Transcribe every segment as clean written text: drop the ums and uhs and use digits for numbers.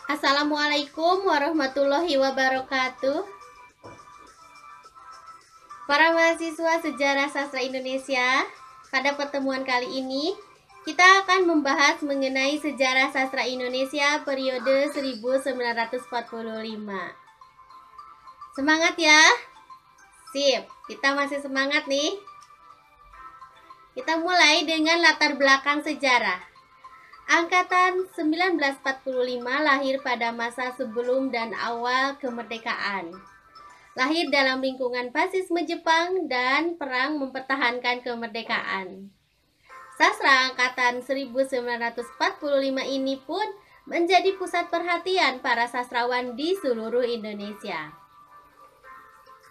Assalamualaikum warahmatullahi wabarakatuh. Para mahasiswa Sejarah Sastra Indonesia, pada pertemuan kali ini kita akan membahas mengenai sejarah sastra Indonesia periode 1945. Semangat ya. Sip, kita masih semangat nih. Kita mulai dengan latar belakang sejarah. Angkatan 1945 lahir pada masa sebelum dan awal kemerdekaan. Lahir dalam lingkungan fasisme Jepang dan perang mempertahankan kemerdekaan. Sastra angkatan 1945 ini pun menjadi pusat perhatian para sastrawan di seluruh Indonesia.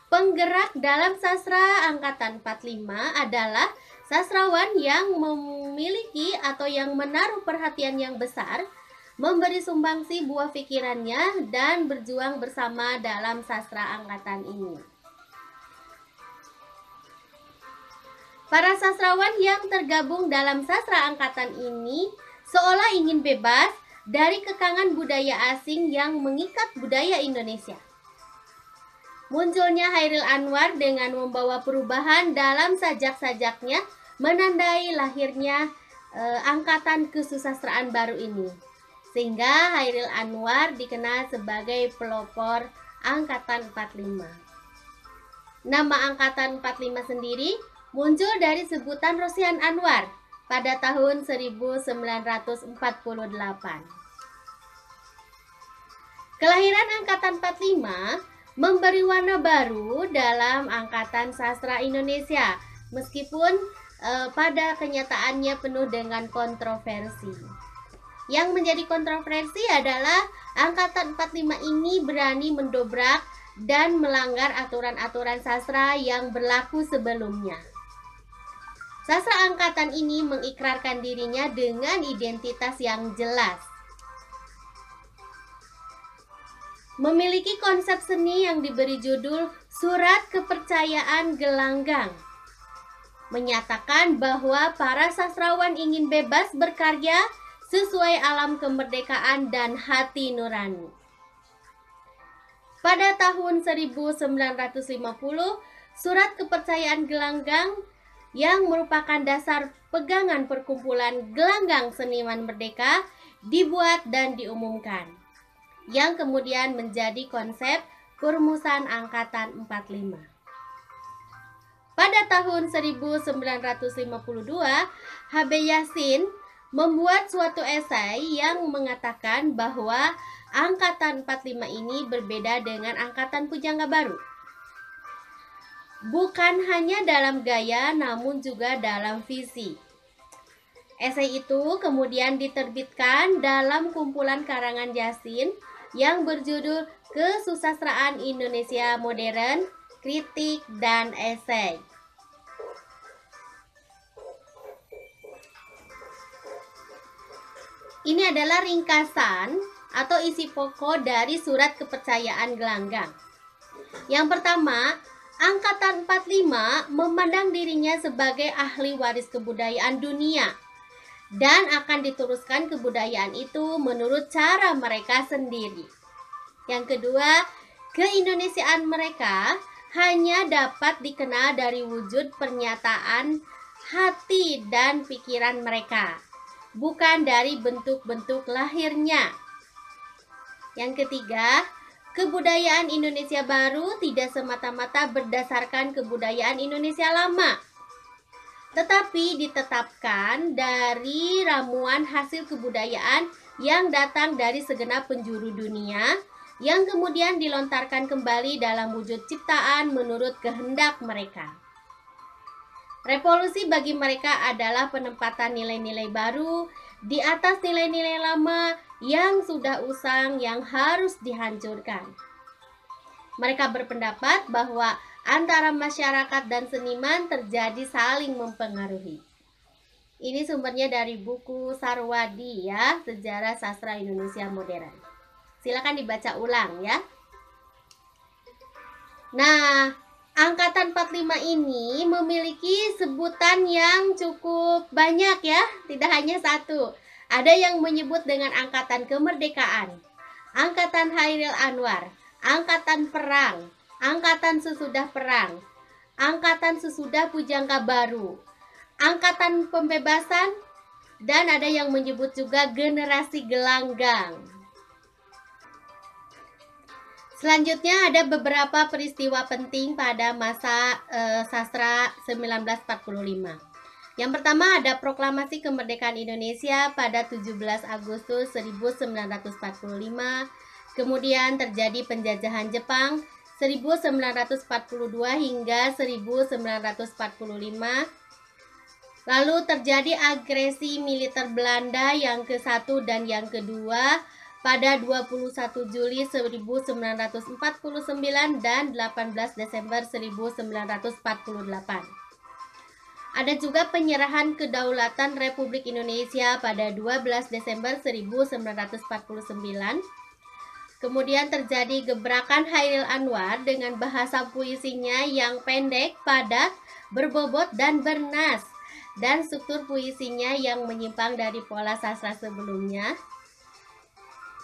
Penggerak dalam sastra angkatan 45 adalah sastrawan yang memiliki atau yang menaruh perhatian yang besar, memberi sumbangsi buah pikirannya, dan berjuang bersama dalam sastra angkatan ini. Para sastrawan yang tergabung dalam sastra angkatan ini seolah ingin bebas dari kekangan budaya asing yang mengikat budaya Indonesia. Munculnya Chairil Anwar dengan membawa perubahan dalam sajak-sajaknya menandai lahirnya angkatan kesusastraan baru ini. Sehingga Chairil Anwar dikenal sebagai pelopor angkatan 45. Nama angkatan 45 sendiri muncul dari sebutan Rosihan Anwar pada tahun 1948. Kelahiran angkatan 45 memberi warna baru dalam angkatan sastra Indonesia, meskipun pada kenyataannya penuh dengan kontroversi. Yang menjadi kontroversi adalah angkatan 45 ini berani mendobrak dan melanggar aturan-aturan sastra yang berlaku sebelumnya. Sastra angkatan ini mengikrarkan dirinya dengan identitas yang jelas. Memiliki konsep seni yang diberi judul Surat Kepercayaan Gelanggang, menyatakan bahwa para sastrawan ingin bebas berkarya sesuai alam kemerdekaan dan hati nurani. Pada tahun 1950, Surat Kepercayaan Gelanggang yang merupakan dasar pegangan perkumpulan gelanggang seniman merdeka dibuat dan diumumkan, yang kemudian menjadi konsep perumusan angkatan 45. Pada tahun 1952, H.B. Yassin membuat suatu esai yang mengatakan bahwa angkatan 45 ini berbeda dengan angkatan pujangga baru. Bukan hanya dalam gaya, namun juga dalam visi. Esai itu kemudian diterbitkan dalam kumpulan karangan Yassin yang berjudul Kesusastraan Indonesia Modern, Kritik dan Esai. Ini adalah ringkasan atau isi pokok dari Surat Kepercayaan Gelanggang. Yang pertama, angkatan 45 memandang dirinya sebagai ahli waris kebudayaan dunia dan akan diteruskan kebudayaan itu menurut cara mereka sendiri. Yang kedua, keindonesiaan mereka hanya dapat dikenal dari wujud pernyataan hati dan pikiran mereka, bukan dari bentuk-bentuk lahirnya. Yang ketiga, kebudayaan Indonesia baru tidak semata-mata berdasarkan kebudayaan Indonesia lama, tetapi ditetapkan dari ramuan hasil kebudayaan yang datang dari segenap penjuru dunia, yang kemudian dilontarkan kembali dalam wujud ciptaan menurut kehendak mereka. Revolusi bagi mereka adalah penempatan nilai-nilai baru di atas nilai-nilai lama yang sudah usang yang harus dihancurkan. Mereka berpendapat bahwa antara masyarakat dan seniman terjadi saling mempengaruhi. Ini sumbernya dari buku Sarwadi ya, Sejarah Sastra Indonesia Modern. Silakan dibaca ulang ya. Nah, angkatan 45 ini memiliki sebutan yang cukup banyak ya, tidak hanya satu. Ada yang menyebut dengan angkatan kemerdekaan, Angkatan Hairil Anwar, Angkatan Perang, Angkatan Sesudah Perang, Angkatan Sesudah Pujangga Baru, Angkatan Pembebasan, dan ada yang menyebut juga generasi gelanggang. Selanjutnya ada beberapa peristiwa penting pada masa sastra 1945. Yang pertama ada Proklamasi Kemerdekaan Indonesia pada 17 Agustus 1945. Kemudian terjadi penjajahan Jepang 1942 hingga 1945. Lalu terjadi agresi militer Belanda yang ke-1 dan yang kedua pada 21 Juli 1949 dan 18 Desember 1948. Ada juga penyerahan kedaulatan Republik Indonesia pada 12 Desember 1949. Kemudian terjadi gebrakan Hairil Anwar dengan bahasa puisinya yang pendek, padat, berbobot, dan bernas, dan struktur puisinya yang menyimpang dari pola sastra sebelumnya.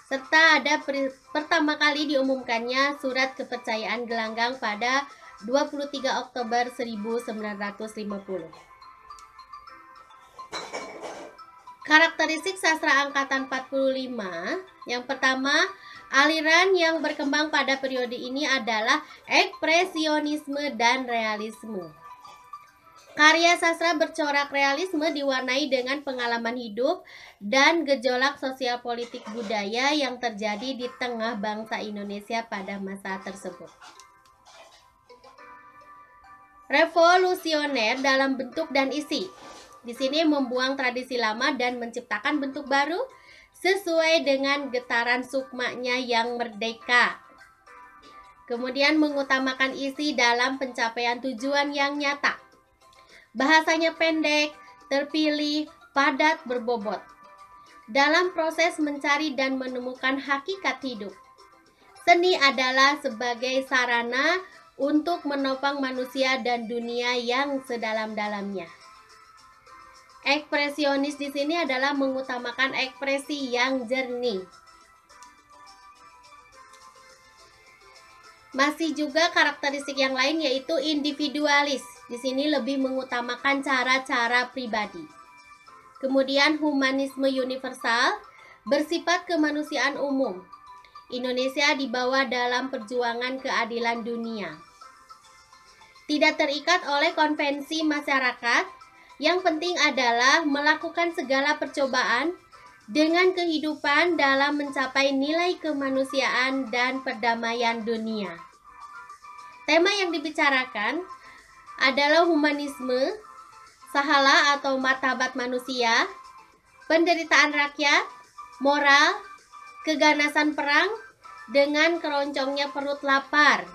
Serta ada pertama kali diumumkannya Surat Kepercayaan Gelanggang pada 23 Oktober 1950. Karakteristik sastra angkatan 45. Yang pertama, aliran yang berkembang pada periode ini adalah ekspresionisme dan realisme. Karya sastra bercorak realisme diwarnai dengan pengalaman hidup dan gejolak sosial politik budaya yang terjadi di tengah bangsa Indonesia pada masa tersebut. Revolusioner dalam bentuk dan isi. Di sini membuang tradisi lama dan menciptakan bentuk baru sesuai dengan getaran sukmanya yang merdeka. Kemudian mengutamakan isi dalam pencapaian tujuan yang nyata. Bahasanya pendek, terpilih, padat, berbobot. Dalam proses mencari dan menemukan hakikat hidup. Seni adalah sebagai sarana untuk menopang manusia dan dunia yang sedalam-dalamnya. Ekspresionis di sini adalah mengutamakan ekspresi yang jernih. Masih juga karakteristik yang lain yaitu individualis. Di sini lebih mengutamakan cara-cara pribadi. Kemudian humanisme universal, bersifat kemanusiaan umum. Indonesia dibawa dalam perjuangan keadilan dunia. Tidak terikat oleh konvensi masyarakat, yang penting adalah melakukan segala percobaan dengan kehidupan dalam mencapai nilai kemanusiaan dan perdamaian dunia. Tema yang dibicarakan adalah humanisme, sahala atau martabat manusia, penderitaan rakyat, moral, keganasan perang, dengan keroncongnya perut lapar.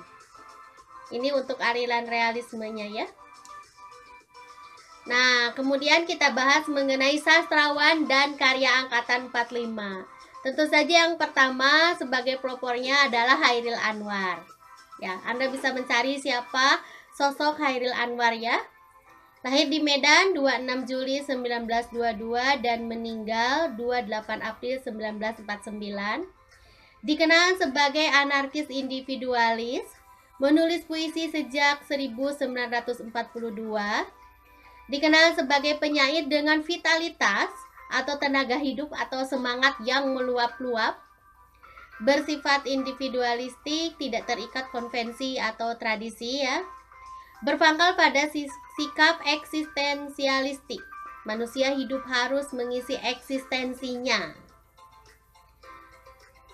Ini untuk aliran realismenya ya. Nah, kemudian kita bahas mengenai sastrawan dan karya angkatan 45. Tentu saja yang pertama sebagai pelopornya adalah Hairil Anwar. Ya, Anda bisa mencari siapa sosok Hairil Anwar ya. Lahir di Medan 26 Juli 1922 dan meninggal 28 April 1949. Dikenal sebagai anarkis individualis, menulis puisi sejak 1942. Dikenal sebagai penyair dengan vitalitas atau tenaga hidup atau semangat yang meluap-luap. Bersifat individualistik, tidak terikat konvensi atau tradisi ya. Berpangkal pada sikap eksistensialistik. Manusia hidup harus mengisi eksistensinya.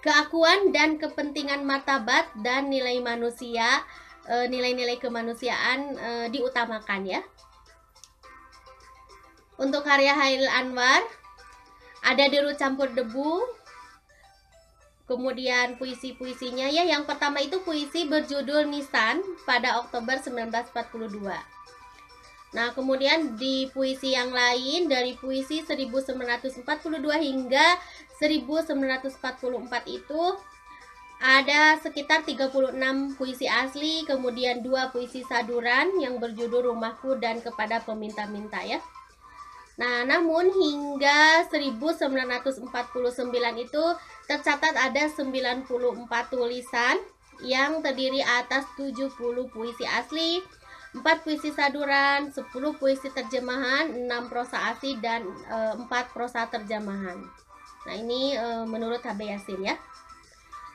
Keakuan dan kepentingan martabat dan nilai manusia, nilai-nilai kemanusiaan diutamakan ya. Untuk karya Hairil Anwar ada Deru Campur Debu. Kemudian puisi-puisinya ya, yang pertama itu puisi berjudul Nisan pada Oktober 1942. Nah, kemudian di puisi yang lain dari puisi 1942 hingga 1944 itu ada sekitar 36 puisi asli, kemudian 2 puisi saduran yang berjudul Rumahku dan Kepada Peminta-minta ya. Nah, namun hingga 1949 itu tercatat ada 94 tulisan yang terdiri atas 70 puisi asli, 4 puisi saduran, 10 puisi terjemahan, 6 prosa asli, dan 4 prosa terjemahan. Nah, ini menurut HB Yasin ya.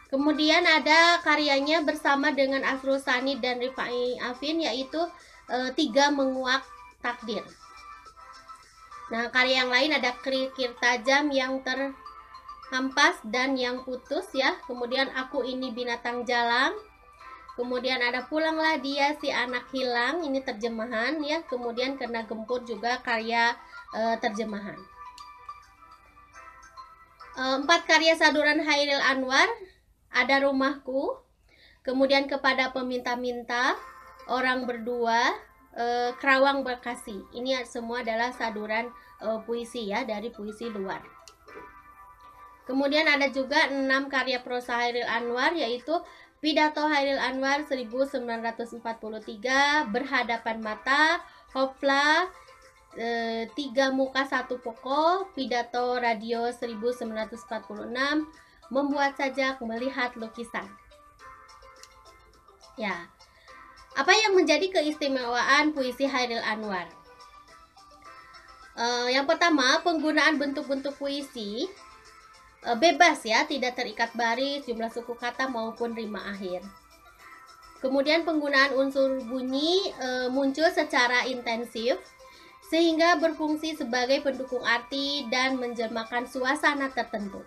Kemudian ada karyanya bersama dengan Asrul Sani dan Rifai Afin, yaitu 3 Menguak Takdir. Nah, karya yang lain ada Kerikil Tajam, Yang Terhampas, dan Yang Putus ya. Kemudian Aku Ini Binatang Jalang. Kemudian ada Pulanglah Dia Si Anak Hilang, ini terjemahan ya. Kemudian Kena Gempur juga karya terjemahan. 4 karya saduran Hairil Anwar ada Rumahku, kemudian Kepada Peminta-minta, Orang Berdua, Kerawang Bekasi. Ini semua adalah saduran puisi ya, dari puisi luar. Kemudian ada juga 6 karya prosa Hairil Anwar, yaitu Pidato Hairil Anwar 1943, Berhadapan Mata, Hopla, 3 Muka 1 Pokok, Pidato Radio 1946, Membuat Sajak, Melihat Lukisan. Ya, apa yang menjadi keistimewaan puisi Hairil Anwar? Yang pertama, penggunaan bentuk-bentuk puisi bebas ya, tidak terikat baris, jumlah suku kata maupun rima akhir. Kemudian penggunaan unsur bunyi muncul secara intensif sehingga berfungsi sebagai pendukung arti dan menjelmakan suasana tertentu.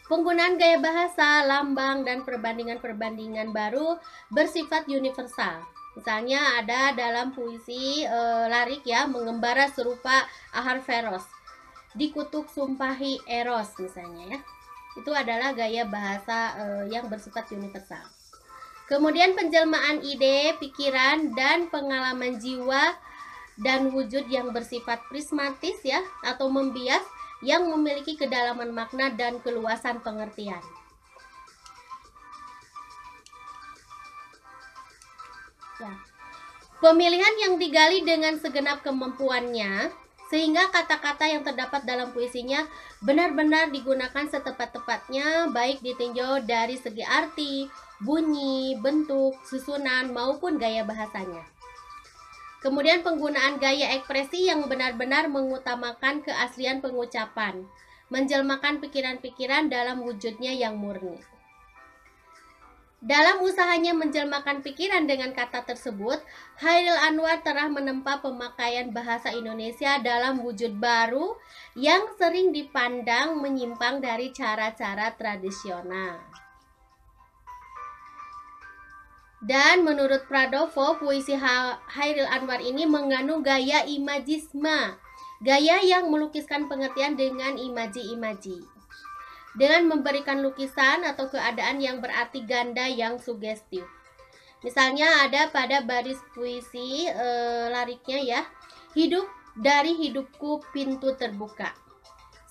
Penggunaan gaya bahasa, lambang, dan perbandingan-perbandingan baru bersifat universal. Misalnya ada dalam puisi Larik ya, Mengembara Serupa Ahar Feros, Dikutuk Sumpahi Eros misalnya ya. Itu adalah gaya bahasa yang bersifat universal. Kemudian penjelmaan ide, pikiran, dan pengalaman jiwa dan wujud yang bersifat prismatis ya, atau membias, yang memiliki kedalaman makna dan keluasan pengertian. Ya. Pemilihan yang digali dengan segenap kemampuannya, sehingga kata-kata yang terdapat dalam puisinya benar-benar digunakan setepat-tepatnya, baik ditinjau dari segi arti, bunyi, bentuk, susunan, maupun gaya bahasanya. Kemudian penggunaan gaya ekspresi yang benar-benar mengutamakan keaslian pengucapan, menjelmakan pikiran-pikiran dalam wujudnya yang murni. Dalam usahanya menjelmakan pikiran dengan kata tersebut, Hairil Anwar telah menempa pemakaian bahasa Indonesia dalam wujud baru yang sering dipandang menyimpang dari cara-cara tradisional. Dan menurut Pradovo, puisi Hairil Anwar ini mengandung gaya imajisme, gaya yang melukiskan pengertian dengan imaji-imaji, dengan memberikan lukisan atau keadaan yang berarti ganda yang sugestif. Misalnya ada pada baris puisi Lariknya ya, Hidup dari hidupku pintu terbuka,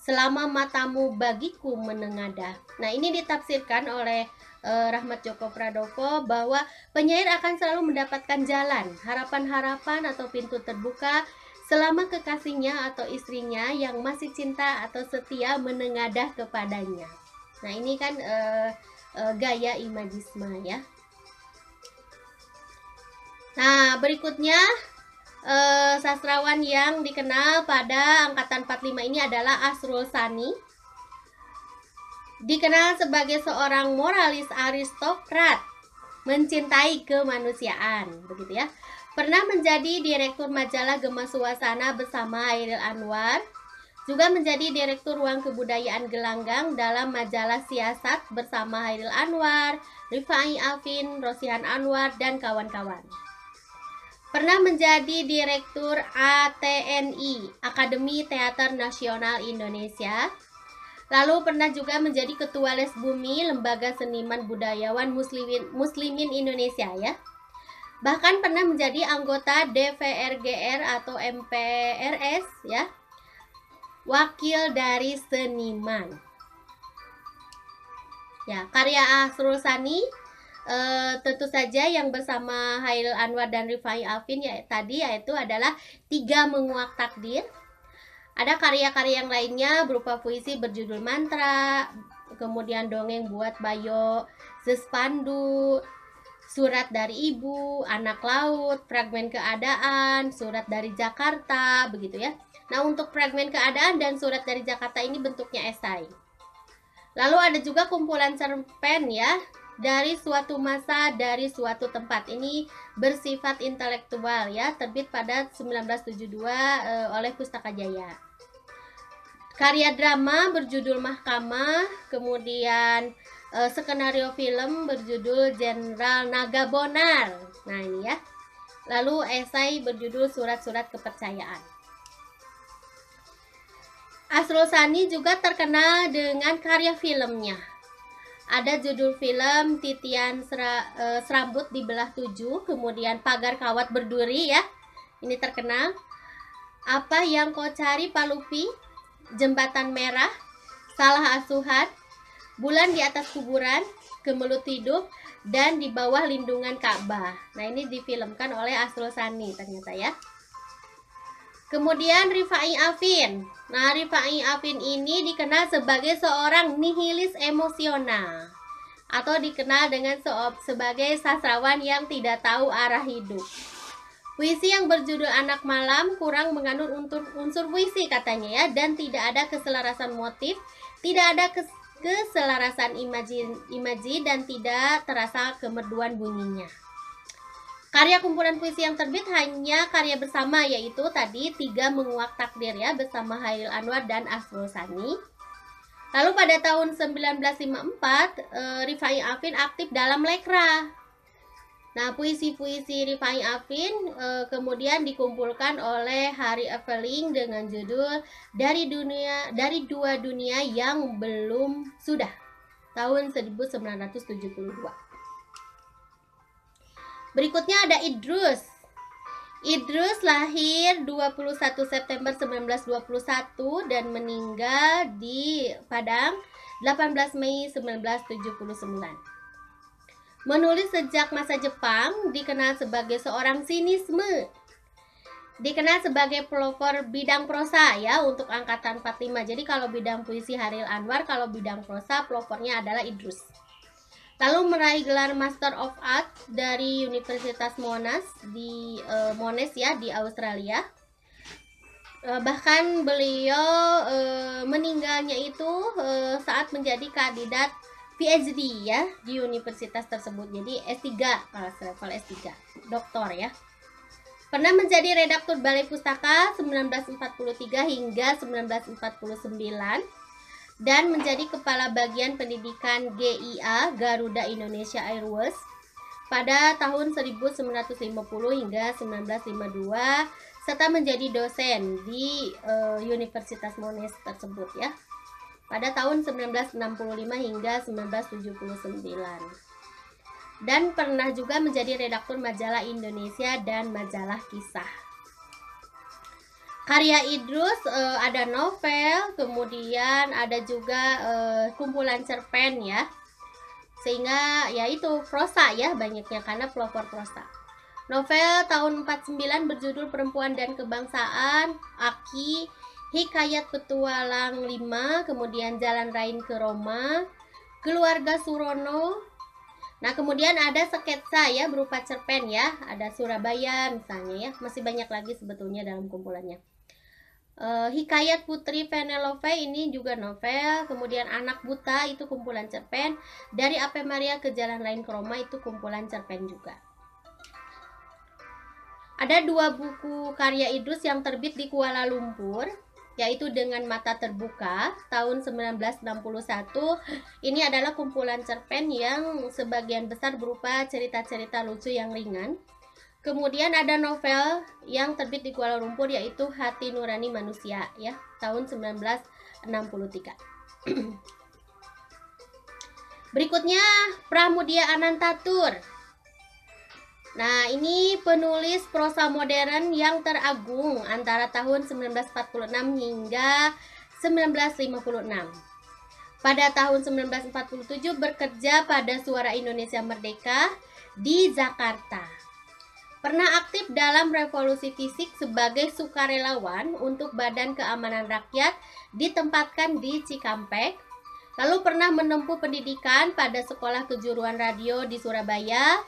selama matamu bagiku menengadah. Nah, ini ditafsirkan oleh Rahmat Joko Pradovo bahwa penyair akan selalu mendapatkan jalan, harapan-harapan atau pintu terbuka selama kekasihnya atau istrinya yang masih cinta atau setia menengadah kepadanya. Nah, ini kan gaya imajisme ya. Nah, berikutnya sastrawan yang dikenal pada angkatan 45 ini adalah Asrul Sani. Dikenal sebagai seorang moralis aristokrat, mencintai kemanusiaan, begitu ya. Pernah menjadi direktur majalah Gema Suasana bersama Hairil Anwar, juga menjadi direktur Ruang Kebudayaan Gelanggang dalam majalah Siasat bersama Hairil Anwar, Rifai Afin, Rosihan Anwar, dan kawan-kawan. Pernah menjadi direktur ATNI, Akademi Teater Nasional Indonesia. Lalu pernah juga menjadi ketua Les Bumi, Lembaga Seniman Budayawan Muslimin Indonesia ya. Bahkan pernah menjadi anggota DPRGR atau MPRS ya, wakil dari seniman. Ya, karya Asrul Sani tentu saja yang bersama Hairil Anwar dan Rifai Afin ya tadi, yaitu adalah 3 Menguak Takdir. Ada karya-karya yang lainnya berupa puisi berjudul Mantra, kemudian dongeng buat Bayo, Sespandu, surat dari ibu, anak laut, fragmen keadaan, surat dari Jakarta, begitu ya. Nah, untuk fragmen keadaan dan surat dari Jakarta ini bentuknya esai. Lalu ada juga kumpulan cerpen ya, dari suatu masa, dari suatu tempat. Ini bersifat intelektual ya, terbit pada 1972 oleh Pustaka Jaya. Karya drama berjudul Mahkamah, kemudian skenario film berjudul Jenderal Naga Bonar. Nah, ini ya. Lalu esai berjudul Surat-surat Kepercayaan. Asrul Sani juga terkenal dengan karya filmnya. Ada judul film Titian Serambut Dibelah 7, kemudian Pagar Kawat Berduri ya. Ini terkenal. Apa yang kau cari Pak Lupi? Jembatan Merah, Salah Asuhan, Bulan di Atas Kuburan, Kemelut Hidup, dan Di Bawah Lindungan Ka'bah. Nah, ini difilmkan oleh Asrul Sani ternyata ya. Kemudian Rifai Afin. Nah, Rifai Afin ini dikenal sebagai seorang nihilis emosional atau dikenal dengan sebagai sastrawan yang tidak tahu arah hidup. Puisi yang berjudul Anak Malam kurang mengandung unsur puisi katanya ya, dan tidak ada keselarasan motif, tidak ada keselarasan imaji dan tidak terasa kemerduan bunyinya. Karya kumpulan puisi yang terbit hanya karya bersama, yaitu tadi Tiga Menguak Takdir ya, bersama Hairil Anwar dan Asrul Sani. Lalu pada tahun 1954 Rifai Afin aktif dalam Lekra. Nah, puisi-puisi Rifai Afin kemudian dikumpulkan oleh Hari Eveling dengan judul Dari Dua Dunia Yang Belum Sudah, tahun 1972. Berikutnya ada Idrus. Idrus lahir 21 September 1921 dan meninggal di Padang 18 Mei 1979. Menulis sejak masa Jepang, dikenal sebagai seorang sinisme. Dikenal sebagai pelopor bidang prosa ya untuk angkatan 45. Jadi kalau bidang puisi Hairil Anwar, kalau bidang prosa pelopornya adalah Idrus. Lalu meraih gelar Master of Art dari Universitas Monash di Monash ya, di Australia. Bahkan beliau meninggalnya itu saat menjadi kandidat PhD ya di universitas tersebut. Jadi S3, kalau level S3, doktor ya. Pernah menjadi redaktur Balai Pustaka 1943 hingga 1949. Dan menjadi Kepala Bagian Pendidikan GIA Garuda Indonesia Airways pada tahun 1950 hingga 1952, serta menjadi dosen di Universitas Monash tersebut ya pada tahun 1965 hingga 1979, dan pernah juga menjadi redaktur majalah Indonesia dan majalah Kisah. Karya Idrus ada novel, kemudian ada juga kumpulan cerpen ya. Sehingga ya itu prosa ya banyaknya karena pelopor prosa. Novel tahun 49 berjudul Perempuan dan Kebangsaan, Aki, Hikayat Petualang 5, kemudian Jalan Rain ke Roma, Keluarga Surono. Nah, kemudian ada sketsa ya berupa cerpen ya, ada Surabaya misalnya ya. Masih banyak lagi sebetulnya dalam kumpulannya. Hikayat Putri Penelope ini juga novel, kemudian Anak Buta itu kumpulan cerpen, Dari Ave Maria ke Jalan Lain ke Roma itu kumpulan cerpen juga. Ada dua buku karya Idrus yang terbit di Kuala Lumpur, yaitu Dengan Mata Terbuka tahun 1961. Ini adalah kumpulan cerpen yang sebagian besar berupa cerita-cerita lucu yang ringan. Kemudian ada novel yang terbit di Kuala Lumpur yaitu Hati Nurani Manusia ya, tahun 1963. Berikutnya Pramudia Anantatur. Nah, ini penulis prosa modern yang teragung antara tahun 1946 hingga 1956. Pada tahun 1947 bekerja pada Suara Indonesia Merdeka di Jakarta. Pernah aktif dalam revolusi fisik sebagai sukarelawan untuk Badan Keamanan Rakyat, ditempatkan di Cikampek. Lalu pernah menempuh pendidikan pada Sekolah Kejuruan Radio di Surabaya.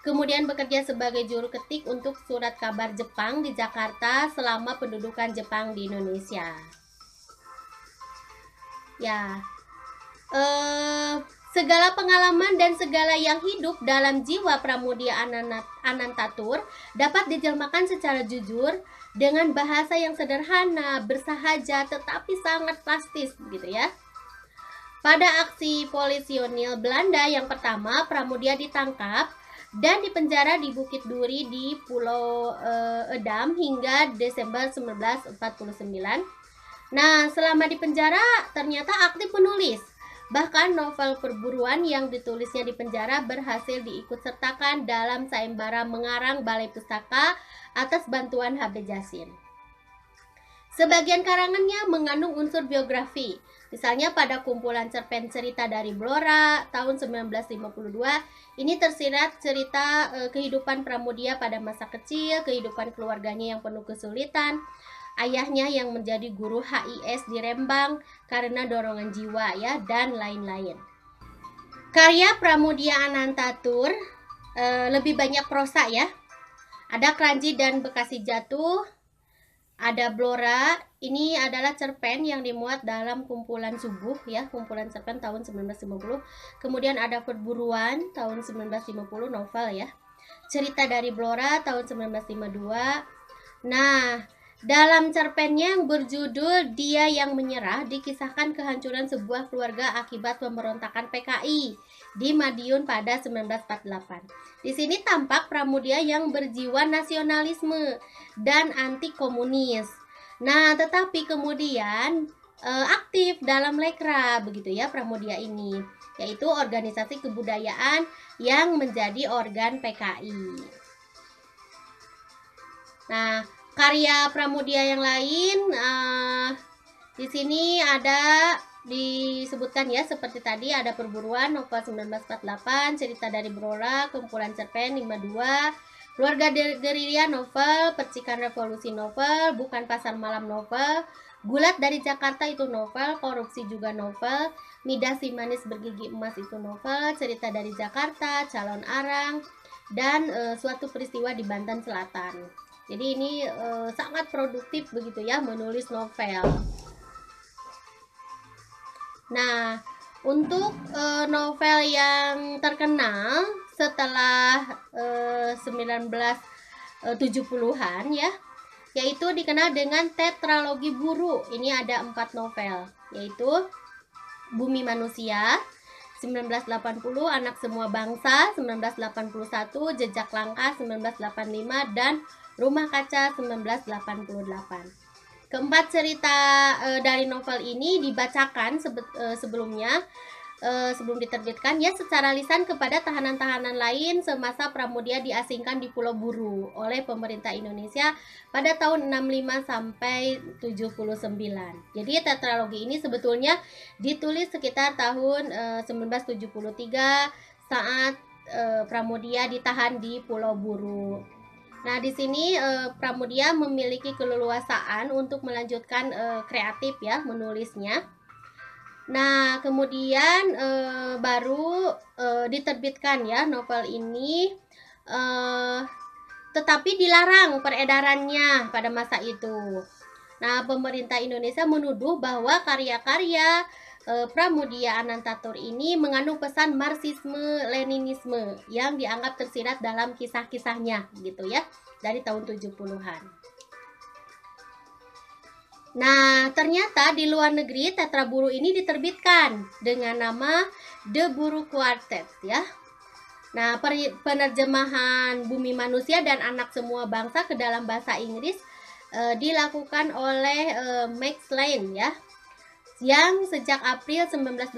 Kemudian bekerja sebagai juru ketik untuk surat kabar Jepang di Jakarta selama pendudukan Jepang di Indonesia. Ya, segala pengalaman dan segala yang hidup dalam jiwa Pramudia Anantatur dapat dijelmakan secara jujur dengan bahasa yang sederhana, bersahaja, tetapi sangat plastis, gitu ya. Pada aksi polisionil Belanda yang pertama, Pramudia ditangkap dan dipenjara di Bukit Duri di Pulau Edam hingga Desember 1949. Nah, selama di penjara ternyata aktif menulis. Bahkan novel perburuan yang ditulisnya di penjara berhasil diikutsertakan dalam sayembara mengarang Balai Pustaka atas bantuan HB Jasin. Sebagian karangannya mengandung unsur biografi. Misalnya pada kumpulan cerpen Cerita dari Blora tahun 1952, ini tersirat cerita kehidupan Pramudia pada masa kecil, kehidupan keluarganya yang penuh kesulitan, ayahnya yang menjadi guru HIS di Rembang karena dorongan jiwa ya, dan lain-lain. Karya Pramudia Anantatur lebih banyak prosa ya. Ada Kranji dan Bekasi Jatuh, ada Blora. Ini adalah cerpen yang dimuat dalam kumpulan Subuh ya, kumpulan cerpen tahun 1950. Kemudian ada Perburuan tahun 1950, novel ya. Cerita dari Blora tahun 1952. Nah, dalam cerpennya yang berjudul Dia Yang Menyerah dikisahkan kehancuran sebuah keluarga akibat pemberontakan PKI di Madiun pada 1948. Di sini tampak Pramudia yang berjiwa nasionalisme dan anti komunis. Nah, tetapi kemudian aktif dalam Lekra begitu ya Pramudia ini, yaitu organisasi kebudayaan yang menjadi organ PKI. Nah, karya Pramudia yang lain di sini ada disebutkan ya, seperti tadi ada Perburuan novel 1948, Cerita dari Blora, kumpulan cerpen 52, Keluarga Gerilya novel, Percikan Revolusi novel, Bukan Pasar Malam novel, Gulat dari Jakarta itu novel, Korupsi juga novel, Midah Si Manis Bergigi Emas itu novel, Cerita dari Jakarta, Calon Arang, dan Suatu Peristiwa di Banten Selatan. Jadi ini sangat produktif begitu ya menulis novel. Nah, untuk novel yang terkenal setelah 1970-an ya, yaitu dikenal dengan tetralogi Buru. Ini ada 4 novel, yaitu Bumi Manusia 1980, Anak Semua Bangsa 1981, Jejak Langkah 1985, dan Rumah Kaca 1988. Keempat cerita dari novel ini dibacakan sebelumnya sebelum diterbitkan ya secara lisan kepada tahanan-tahanan lain semasa Pramudia diasingkan di Pulau Buru oleh pemerintah Indonesia pada tahun 65 sampai 79. Jadi tetralogi ini sebetulnya ditulis sekitar tahun 1973 saat Pramudia ditahan di Pulau Buru. Nah, di sini Pramudia memiliki keleluasaan untuk melanjutkan kreatif ya menulisnya. Nah, kemudian baru diterbitkan ya novel ini, tetapi dilarang peredarannya pada masa itu. Nah, pemerintah Indonesia menuduh bahwa karya-karya Pramudia Anantatur ini mengandung pesan Marxisme-Leninisme yang dianggap tersirat dalam kisah-kisahnya gitu ya, dari tahun 70-an. Nah, ternyata di luar negeri Tetra Buru ini diterbitkan dengan nama The Buru Quartet ya. Nah, penerjemahan Bumi Manusia dan Anak Semua Bangsa ke dalam bahasa Inggris dilakukan oleh Max Lane ya, yang sejak April 1980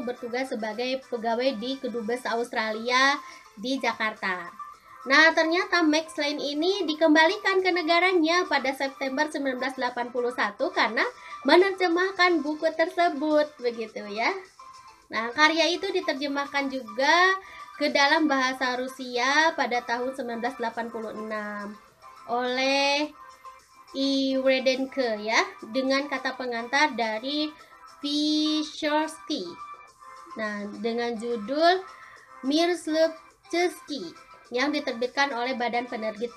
bertugas sebagai pegawai di Kedubes Australia di Jakarta. Nah, ternyata Max Lane ini dikembalikan ke negaranya pada September 1981 karena menerjemahkan buku tersebut, begitu ya. Nah, karya itu diterjemahkan juga ke dalam bahasa Rusia pada tahun 1986 oleh I. Wredenke ya, dengan kata pengantar dari Vyshorski. Nah, dengan judul Mirslevsky yang diterbitkan oleh Badan Penerbit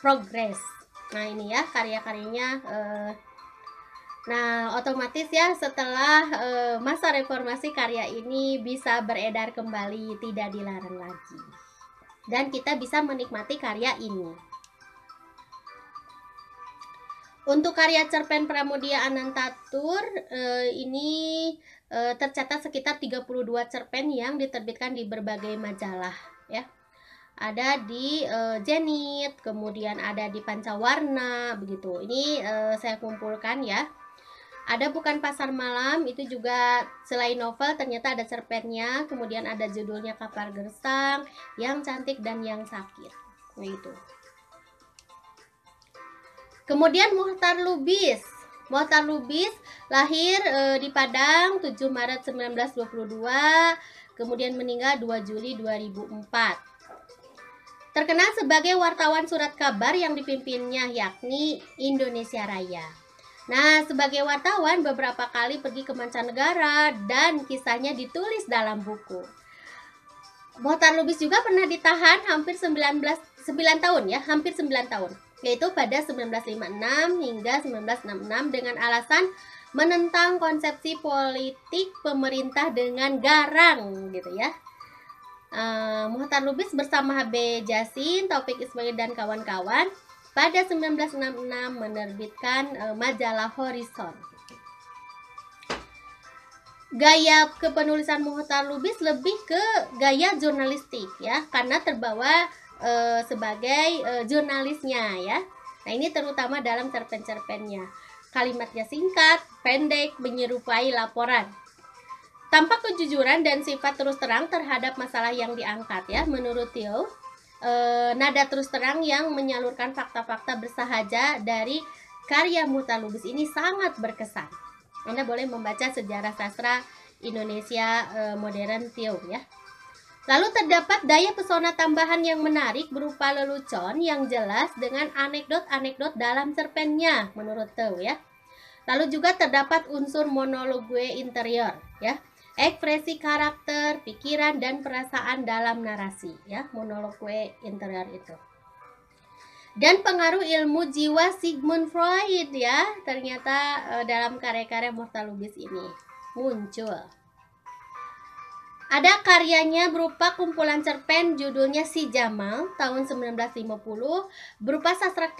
Progress. Nah, ini ya karya-karyanya. Nah, otomatis ya setelah masa reformasi karya ini bisa beredar kembali, tidak dilarang lagi. Dan kita bisa menikmati karya ini. Untuk karya cerpen Pramudia Anantatur ini tercatat sekitar 32 cerpen yang diterbitkan di berbagai majalah ya. Ada di Zenit, kemudian ada di Pancawarna begitu. Ini saya kumpulkan ya. Ada Bukan Pasar Malam, itu juga selain novel ternyata ada cerpennya, kemudian ada judulnya Kapar Gersang, Yang Cantik dan Yang Sakit. Nah itu. Kemudian Mohtar Lubis. Mohtar Lubis lahir di Padang 7 Maret 1922, kemudian meninggal 2 Juli 2004. Terkenal sebagai wartawan surat kabar yang dipimpinnya, yakni Indonesia Raya. Nah, sebagai wartawan beberapa kali pergi ke mancanegara dan kisahnya ditulis dalam buku. Mohtar Lubis juga pernah ditahan hampir 9 tahun ya, hampir 9 tahun, yaitu pada 1956 hingga 1966 dengan alasan menentang konsepsi politik pemerintah dengan garang gitu ya. Mohtar Lubis bersama HB Jasin, Taufik Ismail dan kawan-kawan pada 1966 menerbitkan majalah Horizon. Gaya kepenulisan Mohtar Lubis lebih ke gaya jurnalistik ya, karena terbawa sebagai jurnalisnya ya. Nah, ini terutama dalam cerpen-cerpennya. Kalimatnya singkat, pendek, menyerupai laporan. Tampak kejujuran dan sifat terus terang terhadap masalah yang diangkat ya. Menurut Theo, nada terus terang yang menyalurkan fakta-fakta bersahaja dari karya Mohtar Lubis ini sangat berkesan. Anda boleh membaca sejarah sastra Indonesia modern Theo ya. Lalu terdapat daya pesona tambahan yang menarik berupa lelucon yang jelas dengan anekdot-anekdot dalam cerpennya menurut Theo ya. Lalu juga terdapat unsur monologue interior ya. Ekspresi karakter, pikiran, dan perasaan dalam narasi ya, monologue interior itu. Dan pengaruh ilmu jiwa Sigmund Freud ya, ternyata dalam karya-karya Mohtar Lubis ini muncul. Ada karyanya berupa kumpulan cerpen judulnya Si Jamal tahun 1950, berupa sastra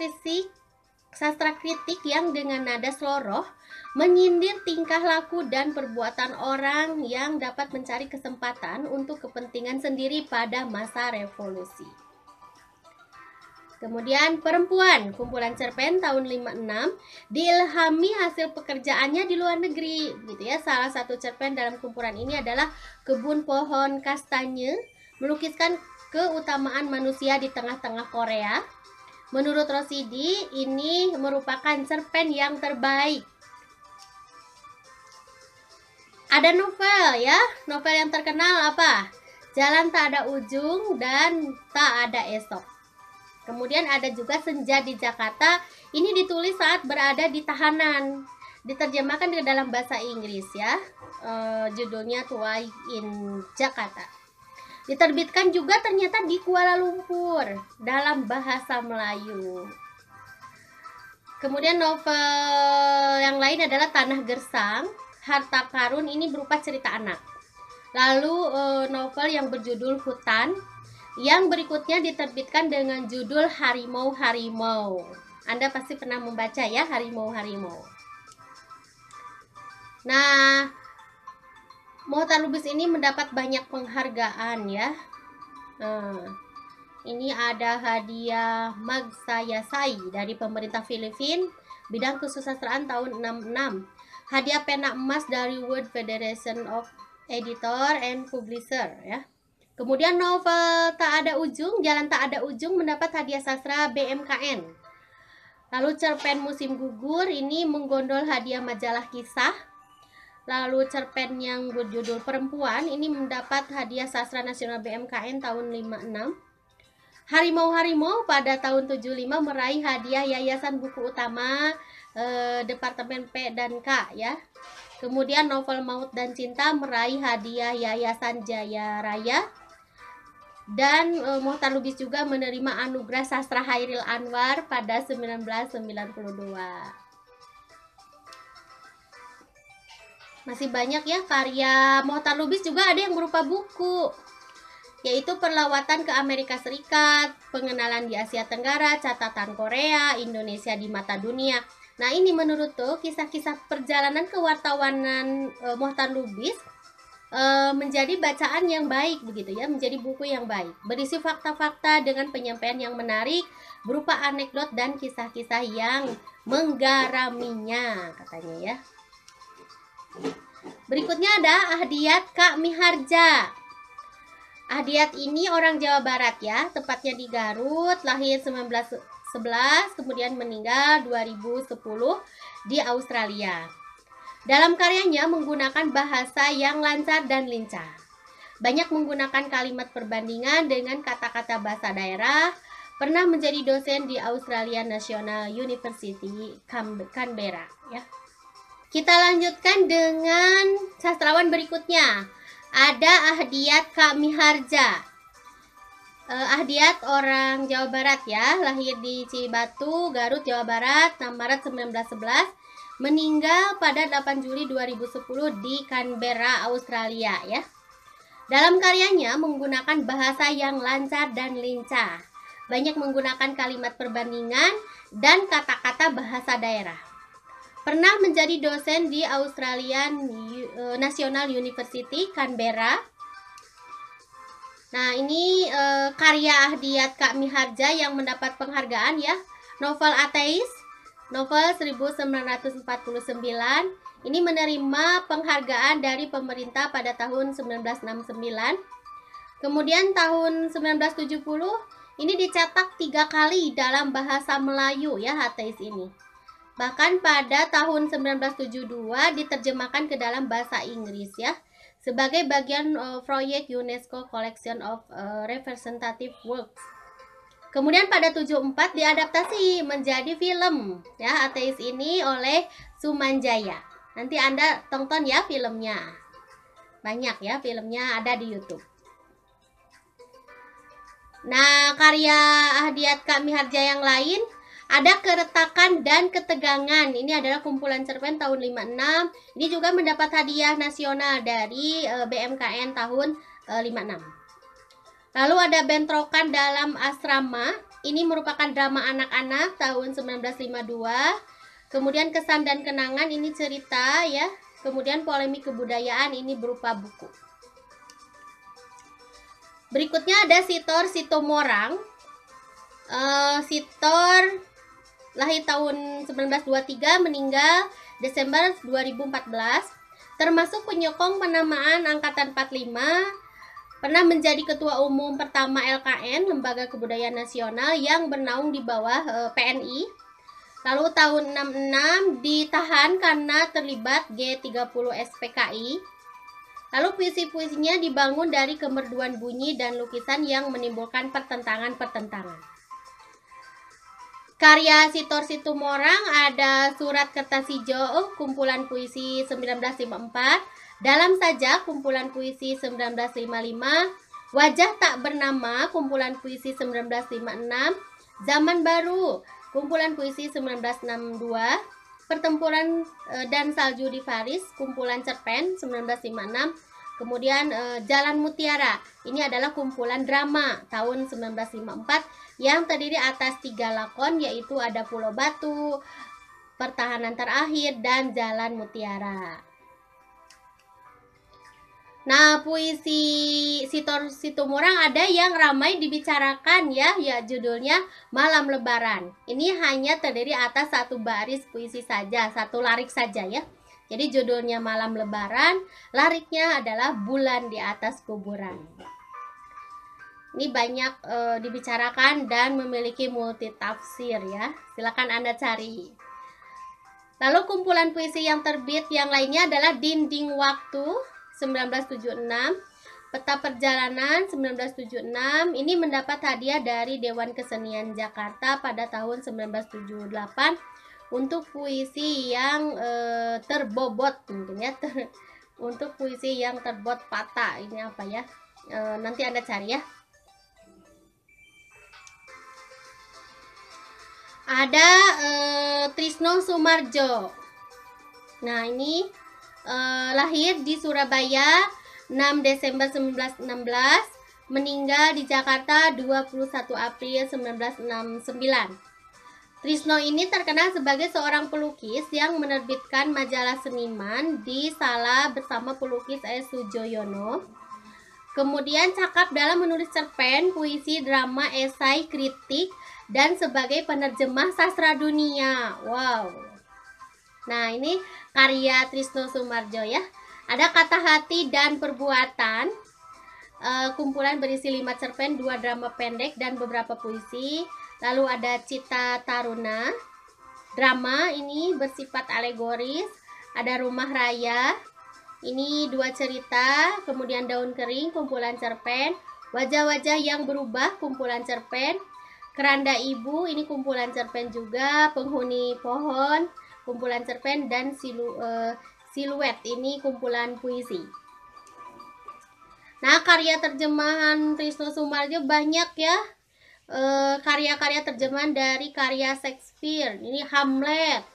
kritik yang dengan nada sloroh menyindir tingkah laku dan perbuatan orang yang dapat mencari kesempatan untuk kepentingan sendiri pada masa revolusi. Kemudian Perempuan, kumpulan cerpen tahun 56, diilhami hasil pekerjaannya di luar negeri gitu ya. Salah satu cerpen dalam kumpulan ini adalah Kebun Pohon Kastanye, melukiskan keutamaan manusia di tengah-tengah Korea. Menurut Rosidi, ini merupakan cerpen yang terbaik. Ada novel ya, novel yang terkenal apa? Jalan Tak Ada Ujung dan Tak Ada Esok. Kemudian ada juga Senja di Jakarta, ini ditulis saat berada di tahanan. Diterjemahkan ke dalam bahasa Inggris ya, judulnya Twilight in Jakarta. Diterbitkan juga ternyata di Kuala Lumpur dalam bahasa Melayu. Kemudian novel yang lain adalah Tanah Gersang, Harta Karun, ini berupa cerita anak. Lalu novel yang berjudul Hutan, yang berikutnya diterbitkan dengan judul Harimau-Harimau. Anda pasti pernah membaca ya, Harimau-Harimau. Nah, Mohtar Lubis ini mendapat banyak penghargaan ya. Ini ada hadiah Magsaysay dari pemerintah Filipina bidang kesusastraan tahun 66. Hadiah pena emas dari World Federation of Editor and Publisher ya. Kemudian novel Tak Ada Ujung, Jalan Tak Ada Ujung mendapat hadiah sastra BMKN. Lalu cerpen Musim Gugur ini menggondol hadiah majalah Kisah. Lalu cerpen yang berjudul Perempuan ini mendapat hadiah sastra nasional BMKN tahun 56. Harimau-Harimau pada tahun 75 meraih hadiah Yayasan Buku Utama Departemen P dan K ya. Kemudian novel Maut dan Cinta meraih hadiah Yayasan Jaya Raya. Dan Mohtar Lubis juga menerima anugerah sastra Hairil Anwar pada 1992. Masih banyak ya karya Mohtar Lubis, juga ada yang berupa buku, yaitu Perlawatan ke Amerika Serikat, Pengenalan di Asia Tenggara, Catatan Korea, Indonesia di Mata Dunia. Nah, ini menurut tuh kisah-kisah perjalanan kewartawanan Mohtar Lubis menjadi bacaan yang baik begitu ya, menjadi buku yang baik, berisi fakta-fakta dengan penyampaian yang menarik berupa anekdot dan kisah-kisah yang menggaraminya katanya ya. Berikutnya ada Ahdiat Kak Miharja. Ahdiat ini orang Jawa Barat ya, tepatnya di Garut, lahir 1911, kemudian meninggal 2010 di Australia. Dalam karyanya menggunakan bahasa yang lancar dan lincah. Banyak menggunakan kalimat perbandingan dengan kata-kata bahasa daerah. Pernah menjadi dosen di Australian National University, Canberra. Ya. Kita lanjutkan dengan sastrawan berikutnya. Ada Ahdiat Kak Miharja. Ahdiat orang Jawa Barat ya, lahir di Cibatu, Garut, Jawa Barat, 6 Maret 1911. Meninggal pada 8 Juli 2010 di Canberra, Australia ya. Dalam karyanya menggunakan bahasa yang lancar dan lincah. Banyak menggunakan kalimat perbandingan dan kata-kata bahasa daerah. Pernah menjadi dosen di Australian National University, Canberra. Nah, ini karya Ahdiat Kak Miharja yang mendapat penghargaan ya. Novel Ateis, novel 1949, ini menerima penghargaan dari pemerintah pada tahun 1969. Kemudian tahun 1970 ini dicetak 3 kali dalam bahasa Melayu ya, Ateis ini. Bahkan pada tahun 1972 diterjemahkan ke dalam bahasa Inggris ya, sebagai bagian proyek UNESCO Collection of Representative Works. Kemudian pada 74 diadaptasi menjadi film ya, Ateis ini oleh Sumanjaya. Nanti Anda tonton ya filmnya. Banyak ya filmnya, ada di YouTube. Nah, karya Ahdiat Kak Miharja yang lain ada Keretakan dan Ketegangan. Ini adalah kumpulan cerpen tahun 56. Ini juga mendapat hadiah nasional dari BMKN tahun 56. Lalu ada Bentrokan dalam Asrama. Ini merupakan drama anak-anak tahun 1952. Kemudian Kesan dan Kenangan, ini cerita ya. Kemudian Polemik Kebudayaan, ini berupa buku. Berikutnya ada Sitor Sitomorang. Sitor lahir tahun 1923, meninggal Desember 2014. Termasuk penyokong penamaan Angkatan 45. Pernah menjadi ketua umum pertama LKN, Lembaga Kebudayaan Nasional, yang bernaung di bawah PNI. Lalu tahun 66 ditahan karena terlibat G30 SPKI. Lalu puisi-puisinya dibangun dari kemerduan bunyi dan lukisan yang menimbulkan pertentangan-pertentangan. Karya Sitor Situmorang ada Surat Kertas Hijau, kumpulan puisi 1954. Dalam Saja, kumpulan puisi 1955, Wajah Tak Bernama, kumpulan puisi 1956, Zaman Baru, kumpulan puisi 1962, Pertempuran dan Salju di Paris, kumpulan cerpen 1956, kemudian Jalan Mutiara, ini adalah kumpulan drama tahun 1954 yang terdiri atas 3 lakon, yaitu ada Pulau Batu, Pertahanan Terakhir, dan Jalan Mutiara. Nah, puisi Sitor Situmorang ada yang ramai dibicarakan ya, judulnya Malam Lebaran. Ini hanya terdiri atas 1 baris puisi saja, 1 larik saja ya. Jadi judulnya Malam Lebaran, lariknya adalah Bulan di Atas Kuburan. Ini banyak dibicarakan dan memiliki multi tafsir ya. Silakan Anda cari. Lalu kumpulan puisi yang terbit yang lainnya adalah Dinding Waktu 1976, Peta Perjalanan 1976. Ini mendapat hadiah dari Dewan Kesenian Jakarta pada tahun 1978 untuk puisi yang terbobot mungkin ya, untuk puisi yang terbobot patah. Ini apa ya? Nanti Anda cari ya. Ada Trisno Soemardjo. Nah, ini lahir di Surabaya 6 Desember 1916, meninggal di Jakarta 21 April 1969. Trisno ini terkenal sebagai seorang pelukis yang menerbitkan majalah seniman di Salah bersama pelukis S. Sujoyono. Kemudian cakap dalam menulis cerpen, puisi, drama, esai, kritik, dan sebagai penerjemah sastra dunia. Wow. Nah, ini karya Trisno Soemardjo ya. Ada Kata Hati dan Perbuatan, kumpulan berisi 5 cerpen, 2 drama pendek, dan beberapa puisi. Lalu ada Cita Taruna, drama ini bersifat alegoris. Ada Rumah Raya, ini 2 cerita. Kemudian Daun Kering, kumpulan cerpen. Wajah-Wajah yang Berubah, kumpulan cerpen. Keranda Ibu, ini kumpulan cerpen juga. Penghuni Pohon, kumpulan cerpen. Dan Siluet, ini kumpulan puisi. Nah, karya terjemahan Trisno Soemardjo banyak ya. Karya-karya terjemahan dari karya Shakespeare. Ini Hamlet,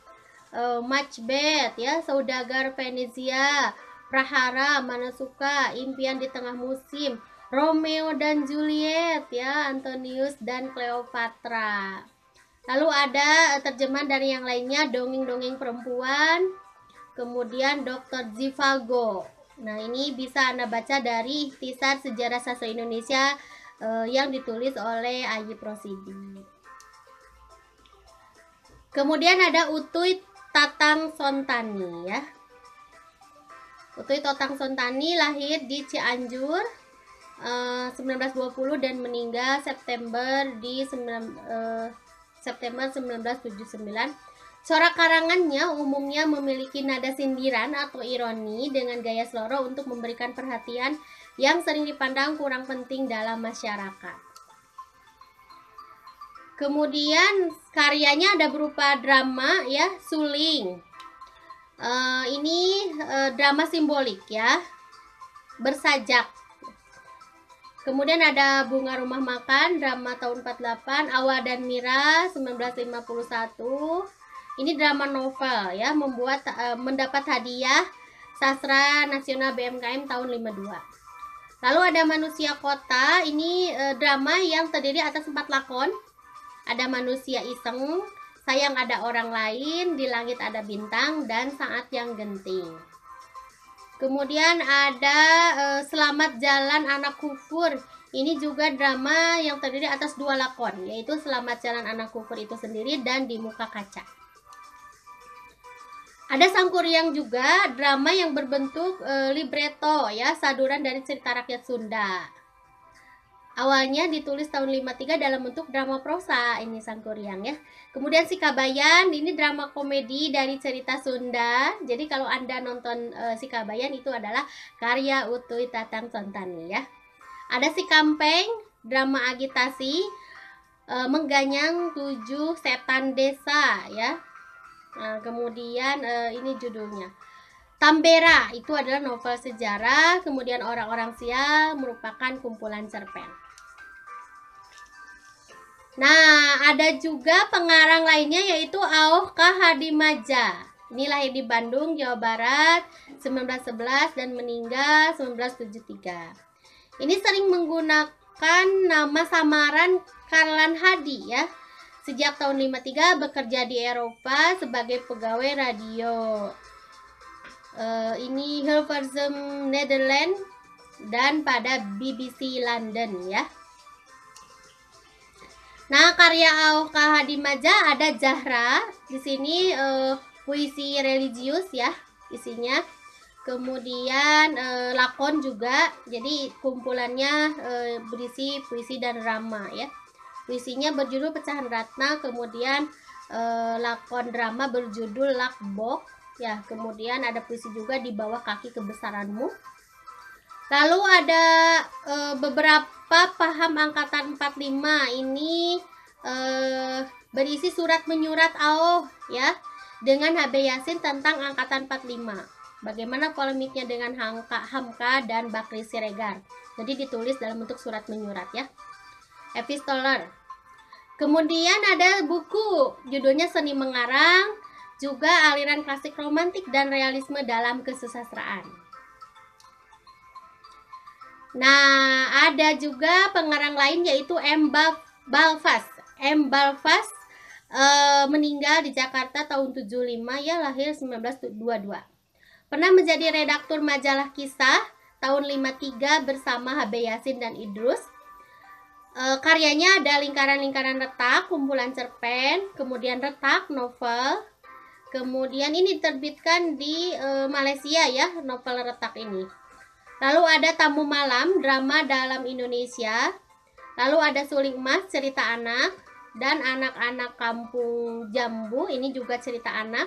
Macbeth ya, Saudagar Venezia, Prahara, Manasuka, Impian di Tengah Musim, Romeo dan Juliet ya, Antonius dan Cleopatra. Lalu ada terjemahan dari yang lainnya, Dongeng-dongeng Perempuan, kemudian Dr. Zhivago. Nah, ini bisa Anda baca dari Ikhtisar Sejarah Sastra Indonesia yang ditulis oleh Ayib Rosidi. Kemudian ada Utuy Tatang Sontani ya. Utuy Tatang Sontani lahir di Cianjur 1920 dan meninggal September 1979. Corak karangannya umumnya memiliki nada sindiran atau ironi dengan gaya sloro untuk memberikan perhatian yang sering dipandang kurang penting dalam masyarakat. Kemudian karyanya ada berupa drama ya, Suling. Ini drama simbolik ya, Bersajak. Kemudian ada Bunga Rumah Makan, drama tahun 48, Awa dan Mira 1951. Ini drama novel ya, mendapat hadiah Sastra Nasional BMKM tahun 52. Lalu ada Manusia Kota, ini drama yang terdiri atas 4 lakon. Ada Manusia Iseng, Sayang Ada Orang Lain, Di Langit Ada Bintang, dan Saat Yang Genting. Kemudian ada Selamat Jalan Anak Kufur. Ini juga drama yang terdiri atas 2 lakon, yaitu Selamat Jalan Anak Kufur itu sendiri dan Di Muka Kaca. Ada Sangkuriang juga, drama yang berbentuk libretto ya, saduran dari cerita rakyat Sunda. Awalnya ditulis tahun 53 dalam bentuk drama prosa, ini Sangkuriang ya. Kemudian Sikabayan, ini drama komedi dari cerita Sunda. Jadi kalau Anda nonton Sikabayan itu adalah karya Utuy Tatang Sontani ya. Ada Sikampeng, drama agitasi, Mengganyang 7 Setan Desa ya. Nah, kemudian ini judulnya Tambera, itu adalah novel sejarah. Kemudian Orang-orang Sial merupakan kumpulan cerpen. Nah, ada juga pengarang lainnya yaitu Aoh K. Hadimadja. Ini lahir di Bandung, Jawa Barat 1911 dan meninggal 1973. Ini sering menggunakan nama samaran Karlan Hadi ya. Sejak tahun 53 bekerja di Eropa sebagai pegawai radio. Ini Hilversum Netherlands dan pada BBC London ya. Nah, karya Aoh K. Hadimadja ada Zahra. Di sini puisi religius ya isinya. Kemudian lakon juga. Jadi kumpulannya berisi puisi dan drama ya. Puisinya berjudul Pecahan Ratna, kemudian lakon drama berjudul Lakbok ya. Kemudian ada puisi juga Di Bawah Kaki Kebesaranmu. Lalu ada beberapa paham angkatan 45. Ini berisi surat menyurat AO ya dengan HB Yasin tentang angkatan 45. Bagaimana polemiknya dengan Hamka dan Bakri Siregar. Jadi ditulis dalam bentuk surat menyurat ya. Epistoler. Kemudian ada buku judulnya Seni Mengarang, juga aliran klasik romantik dan realisme dalam kesusastraan. Nah, ada juga pengarang lain yaitu M. Balfas. M. Balfas meninggal di Jakarta tahun 75 ya, lahir 1922. Pernah menjadi redaktur majalah Kisah tahun 53 bersama HB Yasin dan Idrus. Karyanya ada Lingkaran-lingkaran retak, kumpulan cerpen, kemudian retak, novel. Kemudian ini diterbitkan di Malaysia ya, novel retak ini. Lalu ada Tamu Malam, drama dalam Indonesia. Lalu ada Suling Emas, cerita anak. Dan Anak-anak Kampung Jambu, ini juga cerita anak.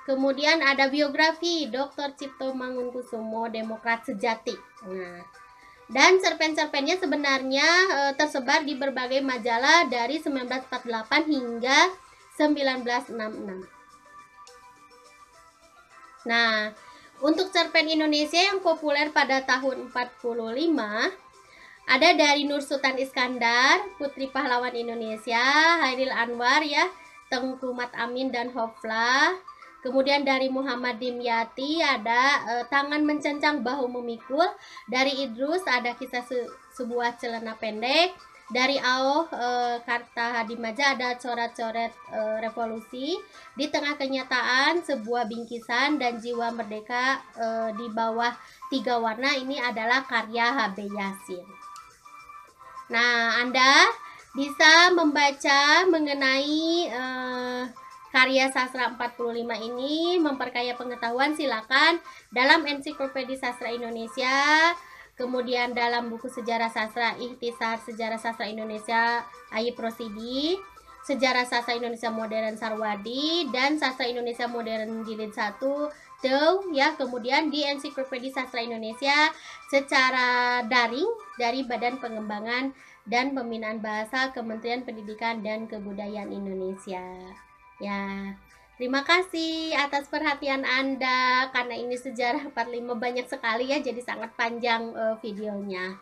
Kemudian ada biografi Dr. Cipto Mangunkusumo, Demokrat Sejati. Nah, dan cerpen-cerpennya sebenarnya tersebar di berbagai majalah dari 1948 hingga 1966. Nah, untuk cerpen Indonesia yang populer pada tahun 45 ada dari Nur Sultan Iskandar, Putri Pahlawan Indonesia, Hairil Anwar ya, Tengku Mat Amin dan Hofla. Kemudian dari Muhammad Dimyati ada Tangan Mencencang Bahu Memikul. Dari Idrus ada Kisah Sebuah Celana Pendek. Dari AO Karta Hadimaja ada Coret-coret Revolusi. Di Tengah Kenyataan Sebuah Bingkisan dan Jiwa Merdeka di Bawah Tiga Warna, ini adalah karya HB Yasin. Nah, Anda bisa membaca mengenai karya sastra 45 ini, memperkaya pengetahuan, silakan dalam Ensiklopedia Sastra Indonesia, kemudian dalam buku Sejarah Sastra Ikhtisar Sejarah Sastra Indonesia Ayib Rosidi, Sejarah Sastra Indonesia Modern Sarwadi, dan Sastra Indonesia Modern Jilid 1 tuh ya. Kemudian di Ensiklopedia Sastra Indonesia secara daring dari Badan Pengembangan dan Pembinaan Bahasa Kementerian Pendidikan dan Kebudayaan Indonesia. Ya, terima kasih atas perhatian Anda, karena ini sejarah 45 banyak sekali ya, jadi sangat panjang videonya.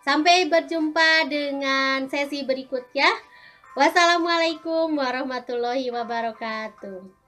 Sampai berjumpa dengan sesi berikutnya. Wassalamualaikum warahmatullahi wabarakatuh.